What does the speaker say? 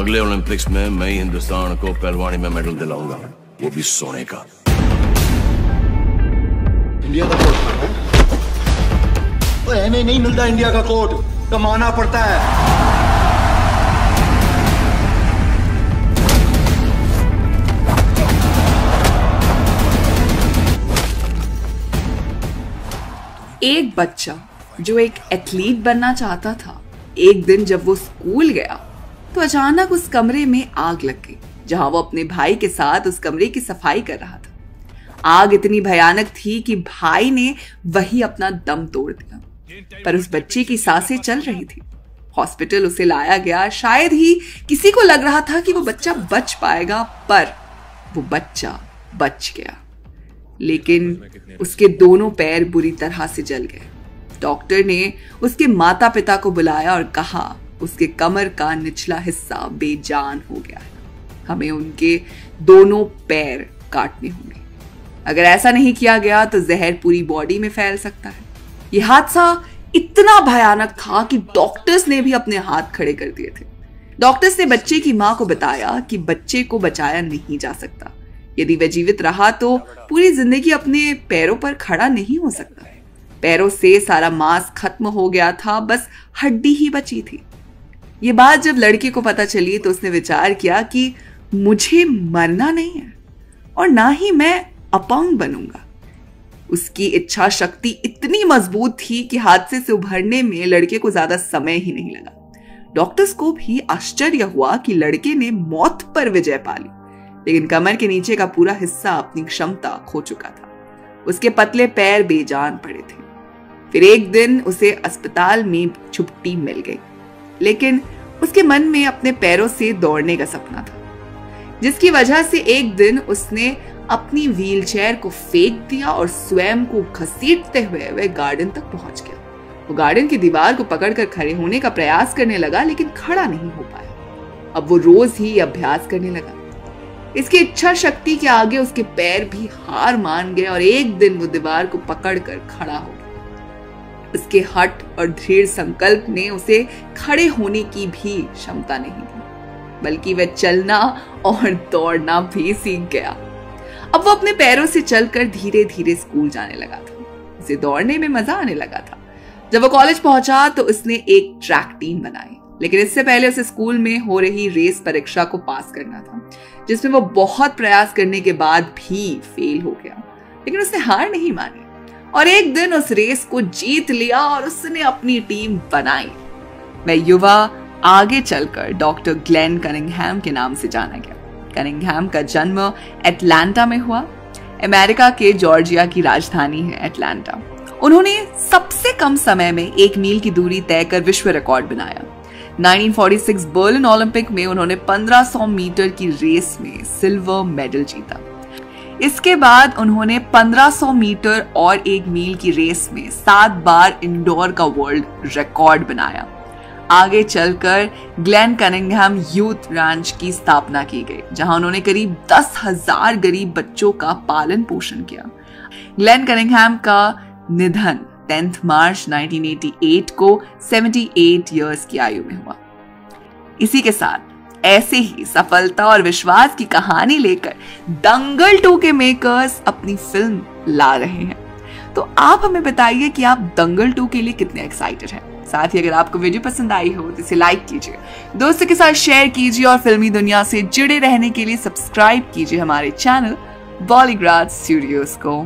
अगले ओलंपिक्स में मैं ही हिंदुस्तान को पहलवानी में मेडल दिलाऊंगा, वो भी सोने का। इंडिया का कोट तो ऐसे नहीं मिलता, इंडिया का कोट कमाना पड़ता है। एक बच्चा जो एक एथलीट बनना चाहता था, एक दिन जब वो स्कूल गया तो अचानक उस कमरे में आग लग गई, जहां वो अपने भाई के साथ उस कमरे की सफाई कर रहा था। आग इतनी भयानक थी कि भाई ने वही अपना दम तोड़ दिया, पर उस बच्चे की सांसें चल रही थी। हॉस्पिटल उसे लाया गया। शायद ही किसी को लग रहा था कि वो बच्चा बच पाएगा, पर वो बच्चा बच गया, लेकिन उसके दोनों पैर बुरी तरह से जल गए। डॉक्टर ने उसके माता पिता को बुलाया और कहा उसके कमर का निचला हिस्सा बेजान हो गया है, हमें उनके दोनों पैर काटने होंगे। अगर ऐसा नहीं किया गया तो जहर पूरी बॉडी में फैल सकता है। यह हादसा इतना भयानक था कि डॉक्टर्स ने भी अपने हाथ खड़े कर दिए थे। डॉक्टर्स ने बच्चे की मां को बताया कि बच्चे को बचाया नहीं जा सकता। यदि वह जीवित रहा तो पूरी जिंदगी अपने पैरों पर खड़ा नहीं हो सकता। पैरों से सारा मांस खत्म हो गया था, बस हड्डी ही बची थी। ये बात जब लड़के को पता चली तो उसने विचार किया कि मुझे मरना नहीं है और ना ही मैं अपंग बनूंगा। उसकी इच्छा शक्ति इतनी मजबूत थी कि हादसे से उभरने में लड़के को ज्यादा समय ही नहीं लगा। डॉक्टर्स को भी आश्चर्य हुआ कि लड़के ने मौत पर विजय पा ली, लेकिन कमर के नीचे का पूरा हिस्सा अपनी क्षमता खो चुका था। उसके पतले पैर बेजान पड़े थे। फिर एक दिन उसे अस्पताल में छुट्टी मिल गई, लेकिन उसके मन में अपने पैरों से दौड़ने का सपना था, जिसकी वजह से एक दिन उसने अपनी व्हीलचेयर को फेंक दिया और स्वयं को घसीटते हुए वह गार्डन तक पहुंच गया। वो गार्डन की दीवार को पकड़कर खड़े होने का प्रयास करने लगा, लेकिन खड़ा नहीं हो पाया। अब वो रोज ही अभ्यास करने लगा। इसकी इच्छा शक्ति के आगे उसके पैर भी हार मान गए और एक दिन वो दीवार को पकड़कर खड़ा हो गया। उसके हठ और दृढ़ संकल्प ने उसे खड़े होने की भी क्षमता नहीं दी, बल्कि वह चलना और दौड़ना भी सीख गया। अब वो अपने पैरों से चलकर धीरे धीरे स्कूल जाने लगा था। उसे दौड़ने में मजा आने लगा था। जब वो कॉलेज पहुंचा तो उसने एक ट्रैक टीम बनाई, लेकिन इससे पहले उसे स्कूल में हो रही रेस परीक्षा को पास करना था, जिसमें वो बहुत प्रयास करने के बाद भी फेल हो गया। लेकिन उसने हार नहीं मानी और एक दिन उस रेस को जीत लिया और उसने अपनी टीम बनाई। वह युवा आगे चलकर डॉक्टर ग्लेन कनिंघम के नाम से जाना गया। कनिंघम का जन्म एटलांटा में हुआ। अमेरिका के जॉर्जिया की राजधानी है एटलांटा। उन्होंने सबसे कम समय में 1 मील की दूरी तय कर विश्व रिकॉर्ड बनाया। 1946 बर्लिन ओलंपिक में उन्होंने 1500 मीटर की रेस में सिल्वर मेडल जीता। इसके बाद उन्होंने 1500 मीटर और 1 मील की रेस में 7 बार इंडोर का वर्ल्ड रिकॉर्ड बनाया। आगे चलकर ग्लेन कनिंघम यूथ रैंच की स्थापना की गई, जहां उन्होंने करीब 10,000 गरीब बच्चों का पालन पोषण किया। ग्लेन कनिंघम का निधन 10 मार्च 1988 को 78 इयर्स की आयु में हुआ। इसी के साथ ऐसे ही सफलता और विश्वास की कहानी लेकर दंगल 2 के मेकर्स अपनी फिल्म ला रहे हैं। तो आप हमें बताइए कि आप दंगल 2 के लिए कितने एक्साइटेड हैं। साथ ही अगर आपको वीडियो पसंद आई हो तो इसे लाइक कीजिए, दोस्तों के साथ शेयर कीजिए और फिल्मी दुनिया से जुड़े रहने के लिए सब्सक्राइब कीजिए हमारे चैनल बॉलीग्राड स्टूडियोज को।